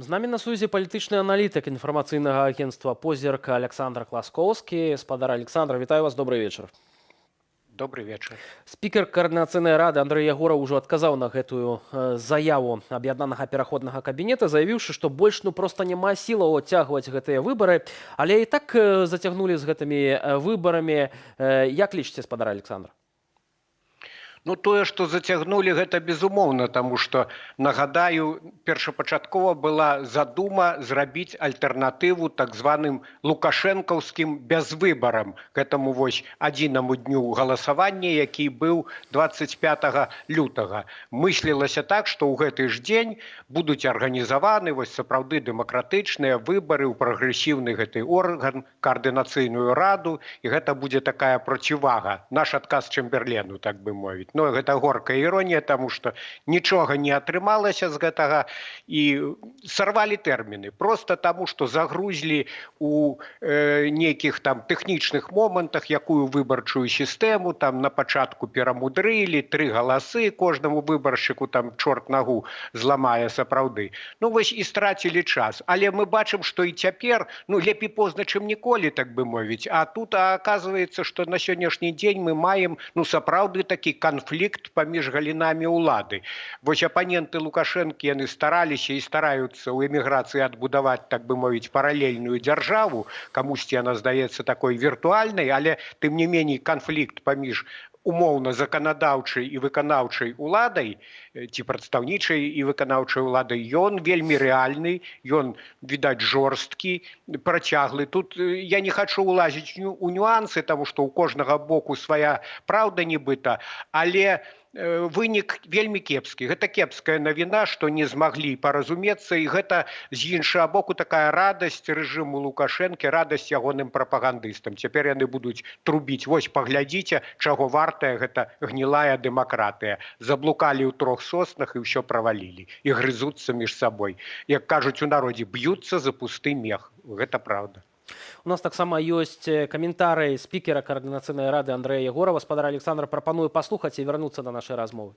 З намі на сувязі палітычны аналітык інфармацыйнага агенцтва «Позірк» Александр Класкоўскі. Спадар Александр, вітаю вас, добрый вечар. Добрый вечер. Спікер Координацыйнай рады Андрэй Ягораў ужо адказаў на гэтую заяву аб'яднанага пераходнага кабінета, заявіўшы, што больш проста няма сілаў адцягваць гэтыя выбары, але і так зацягнулі з гэтымі выбарамі. Як лічыце, спадар Александр? Ну, тое, што зацягнулі, гэта безумоўна, таму што, нагадаю, першапачаткова была задума зрабіць альтэрнатыву так званым лукашэнкаўскім бязвыбарам, гэтаму вось адзінаму дню галасавання, які быў 25 лютага. Мыслілася так, што ў гэты ж дзень будуць арганізаваны вось сапраўды дэмакратычныя выбары ў прагрэсіўны гэты орган, координацыйную раду, і гэта будзе такая процівага, наш адказ Чэмберлену, так бы мовіць. Ну, гэта горкая іронія, таму што нічога не атрымалася з гэтага і сарвалі тэрміны. Проста таму, што загрузлі у нейкіх там тэхнічных момантах, якую выбарчую сістэму, там на пачатку перамудрылі, 3 галасы кожнаму выбаршчыку, там чорт нагу зламае сапраўды. Ну, вось і страцілі час. Але мы бачым, што і цяпер, ну, лепей позна, чым ніколі, так бы мовіць. А тут аказваецца, што на сённяшні дзень мы маем, ну, сапраўды такі конфликт паміж галінамі ўлады. Вось апаненты Лукашэнкі, яны стараліся і стараюцца ў эміграцыі адбудаваць, так бы мовіць, паралельную дзяржаву, камусьці яна здаецца такой віртуальнай, але тым не меней канфлікт паміж умоўна заканадаўчай і выканаўчай уладай, ці прадстаўнічай і выканаўчай уладай, ён вельмі рэальны, ён, відаць, жорсткі, працяглы. Тут я не хачу ўлазіць у нюансы, таму што ў кожнага боку свая праўда нібыта, але вынік вельмі кепскі. Гэта кепская навіна, што не змаглі паразумецца, і гэта з іншага боку такая радасць рэжыму Лукашэнкі, радасць ягоным прапагандыстам. Цяпер яны будуць трубіць: вось паглядзіце, чаго вартая гэта гнілая дэмакратыя. Заблукалі ў 3 соснах і ўсё правалілі. І грызуцца між сабой. Як кажуць у народзе, б'юцца за пусты мех. Гэта праўда. У нас таксама ёсць каментарый спікера Координацыйнай рады Андрэя Ягорава. Спадар Александр, прапаную паслухаць і вярнуцца да нашай размовы.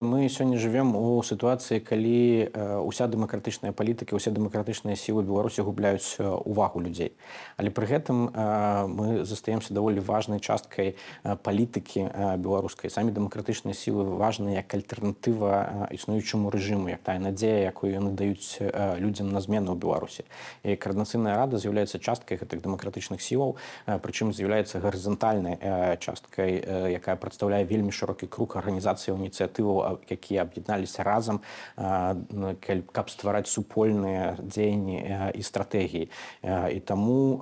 Мы сёння жывем у сітуацыі, калі ўся дэмакратычная палітыка, ўсе дэмакратычныя сілы Беларусі губляюць увагу людзей. Але пры гэтым мы застаемся даволі важнай часткай палітыкі беларускай. Самі дэмакратычныя сілы важныя як альтэрнатыва існуючаму рэжыму, як тая надзея, якую яны даюць людзям на змену ў Беларусі. І Координацыйная рада з'яўляецца часткай гэтых дэмакратычных сілаў, прычым з'яўляецца гарызантальнай часткай, якая прадстаўляе вельмі шырокі круг арганізацыяў, ініцыятываў, якія аб'ядналіся разам, каб ствараць супольныя дзеянні і стратэгіі. І таму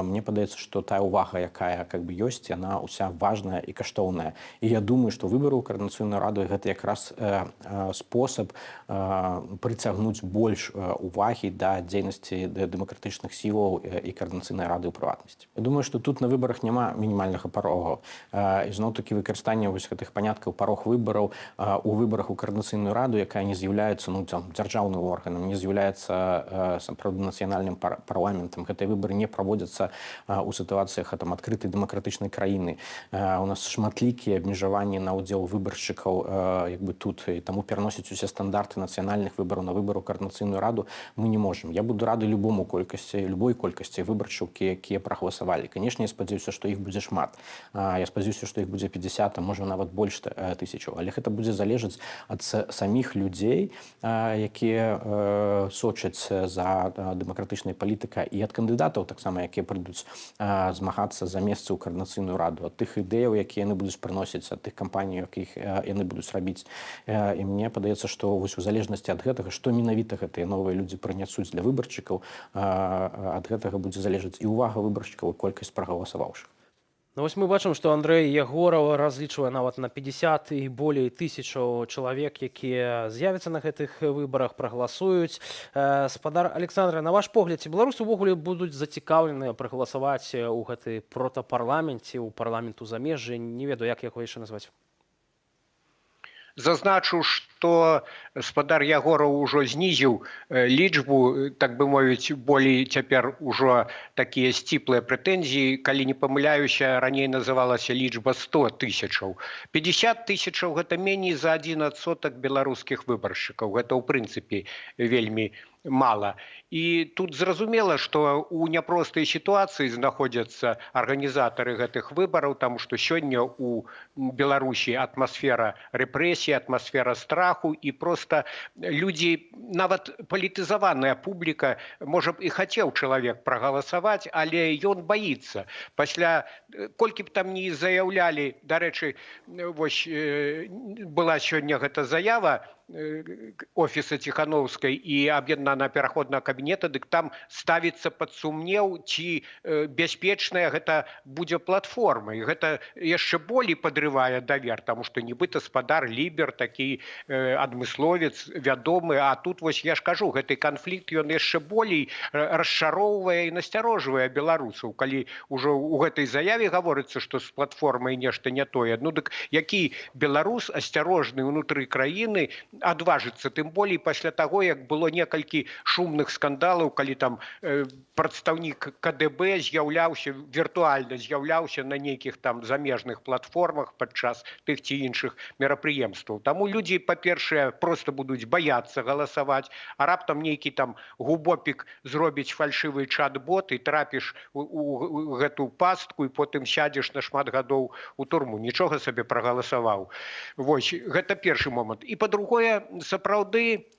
мне падаецца, што тая ўвага, якая ёсць, яна ўся важная і каштоўная. І я думаю, што выбары ў Координацыйную раду гэта якраз спосаб прыцягнуць больш увагі да дзейнасці дэмакратычных сілаў і Координацыйнай рады ў прыватнасці. Я думаю, што тут на выбарах няма мінімальнага парогу. Ізноў-такі выкарыстанне вось гэтых паняткаў парог выбараў у выборах у Координацыйную раду, якая не з'яўляецца дзяржаўным органам, не з'яўляецца сапраўды нацыянальным парламентам. Гэтыя выборы не праводзяцца ў сітуацыях адкрытай дэмакратычнай краіны. У нас шматлікія абмежаванні на ўдзел выбаршчыкаў тут, і таму пераносіць усе стандарты нацыянальных выбараў на выборы ў Координацыйную раду мы не можам. Я буду рады любой колькасці выбаршчык, якія прагаласавалі. Канешне, я спадзяюся, што іх будзе шмат. Я спадзяюся, што іх будзе 50, а можа нават больш тысячаў. Але гэта будзе залежаць ад саміх людзей, якія сочаць за дэмакратычнай палітыкай, і ад кандыдатаў таксама, якія прыйдуць змагацца за месцы ў Координацыйную раду, ад тых ідэяў, якія яны будуць прыносіць, ад тых кампаній, якіх яны будуць рабіць. І мне падаецца, што вось у залежнасці ад гэтага, што менавіта гэтыя новыя людзі прынясуць для выбаршчыкаў, ад гэтага будзе залежаць і ўвага выбаршчыкаў, і колькасць прагаласаваўшых. Ну, вось мы бачым, што Андрэй Ягораў разлічвае нават на 50 і болей тысячаў чалавек, якія з'явяцца на гэтых выбарах, прагаласуюць. Спадар Александр, на ваш погляд, ці беларусы ўвогуле будуць зацікаўленыя прагаласаваць у гэты протапарламенце, у парламенту замежжа? Не ведаю, як яго яшчэ назваць. Зазначу, што што спадар Ягораў ужо знізіў лічбу, так бы мовіць, болей цяпер ужо такія сціплыя прэтэнзіі, калі не памыляюся, раней называлася лічба 100 тысячаў. 50 тысячаў гэта меней за 1% беларускіх выбаршчыкаў. Гэта ў прынцыпе вельмі мала. І тут зразумела, што ў няпростай сітуацыі знаходзяцца арганізатары гэтых выбараў, таму што сёння ў Беларусі атмасфера рэпрэсіі, атмасфера страху, і проста людзі, нават палітызаваная публіка, можа б і хацеў чалавек прагаласаваць, але ён баіцца. Пасля, колькі б там ні заяўлялі, дарэчы, вось была сёння гэта заява офіса Ціхановскай і аб'яднанага пераходнага кабінета, дык там ставіцца пад сумнеў, ці бяспечная гэта будзе платформа. І гэта яшчэ болей падрывае давер, таму што нібыта спадар Лібер, такі адмысловец вядомы, а тут вось я ж кажу, гэты канфлікт ён яшчэ болей расчароўвае і насцярожвае беларусаў. Калі ўжо ў гэтай заяве гаворыцца, што з платформай нешта не тое, ну дык які беларус асцярожны ўнутры краіны адважыцца, тым болей пасля таго, як было некалькі шумных скандалаў, калі там прадстаўнік КДБ з'яўляўся, віртуальна з'яўляўся на нейкіх там замежных платформах падчас тых ці іншых мерапрыемстваў. Таму людзі, па-першае, проста будуць баяцца галасаваць, а раптам нейкі там губопік зробіць фальшывы чат-бот і трапіш у гэту пастку і потым сядзеш на шмат гадоў у турму. Нічога сабе прагаласаваў. Вось, гэта першы момант. І па-другое, сапраўды,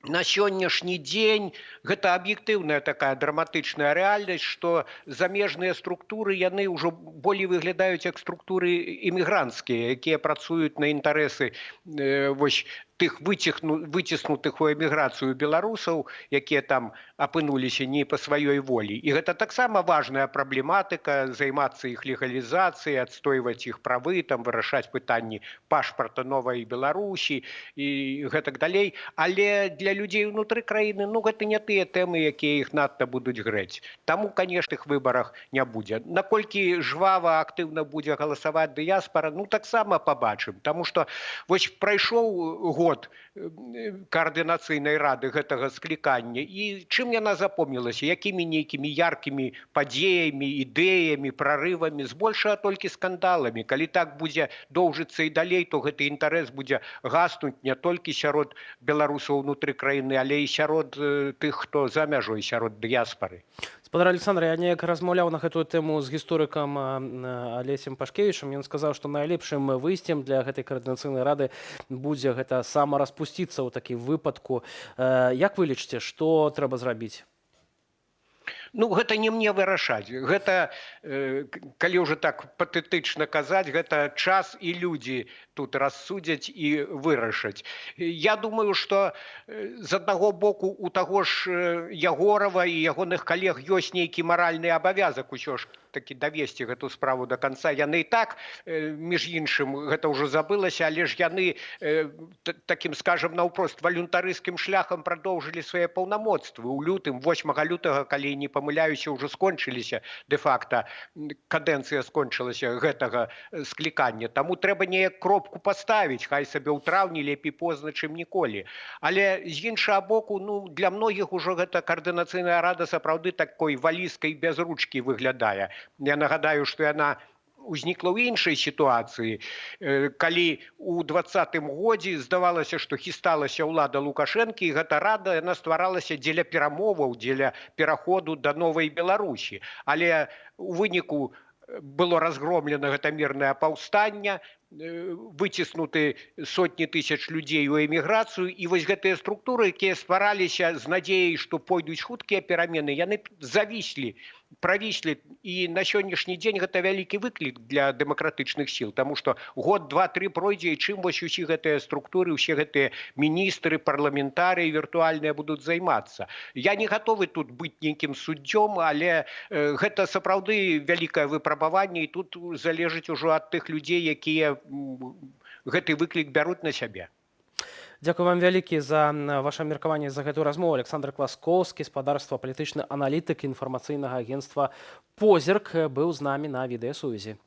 на сённяшні дзень гэта аб'ектыўная такая драматычная рэальнасць, што замежныя структуры, яны ўжо болей выглядаюць як структуры імігранцкія, якія працуюць на інтарэсы вось тых выціснутых у эміграцыю беларусаў, якія там апынуліся не па сваёй волі. І гэта таксама важная праблематыка, займацца іх легалізацыяй, адстойваць іх правы, там вырашаць пытанні пашпарта новай Беларусі і гэтак далей. Але для людзей унутры краіны, ну гэта не тыя тэмы, якія іх надта будуць грэць. Таму, канешне, іх выбарах не будзе. Наколькі жвава, актыўна будзе галасаваць дыяспара, ну таксама пабачым. Таму што вось прайшоў год каардынацыйнай рады гэтага склікання, і чым яна запомнілася, якімі нейкімі яркімі падзеямі, ідэямі, прарывамі, збольшага толькі скандаламі. Калі так будзе доўжыцца і далей, то гэты інтарэс будзе гаснуць не толькі сярод беларусаў унутры краіны, але і сярод тых, хто за мяжой, сярод дыяспары. Спадар Александр, я неяк размаўляў на гэтую тэму з гісторыкам Алесем Пашкевічам. Ён сказаў, што найлепшым выйсцем для гэтай каардынацыйнай рады будзе гэта самараспусціцца ў такім выпадку. Як вы лічыце, што трэба зрабіць? Ну, гэта не мне вырашаць. Гэта, калі ўжо так патэтычна казаць, гэта час і людзі тут рассудзяць і вырашаць. Я думаю, што з аднаго боку у таго ж Ягорава і ягоных калег ёсць нейкі маральны абавязак усё ж такі давесці гэту справу до конца. Яны і так, між іншым, гэта ўжо забылася, але ж яны такім, скажам, наўпрост валюнтарыскім шляхам прадоўжылі свае паўнамоцтвы. У лютым, 8 лютага, калі не памыляюся, ўжо скончыліся дэ-факта, кадэнцыя скончылася гэтага склікання. Таму трэба неяк кропку паставіць, хай сабе ў траўні, лепей позна, чым ніколі. Але з іншага боку, ну, для многіх ужо гэта каардынацыйная рада сапраўды такой валізкай без ручкі выглядае. Я нагадаю, што яна узнікла ў іншай сітуацыі, калі ў 2020 годзе здавалася, што хісталася ўлада Лукашэнкі, і гэта рада, яна стваралася дзеля перамоваў, дзеля пераходу да новай Беларусі. Але у выніку было разгромлена гэта мірнае паўстанне, выціснуты сотні тысяч людзей у эміграцыю, і вось гэтыя структуры, якія ствараліся з надзеяй, што пойдуць хуткія перамены, яны завіслі, правіслі, і на сённяшні дзень гэта вялікі выклік для дэмакратычных сіл, таму што год, 2-3 пройдзе, і чым вось усе гэтыя структуры, усе гэтыя міністры, парламентарыі віртуальныя будуць займацца. Я не гатовы тут быць нейкім суддзём, але гэта сапраўды вялікае выпрабаванне, і тут залежыць ужо ад тых людзей, якія гэты выклік бяруць на сябе. Дзякуй вам вялікі за ваше меркаванне, за гэтую размову. Александр Класкоўскі, спадарства, палітычны аналітык інфармацыйнага агенцтва «Позірк» быў з намі на відэасувязі.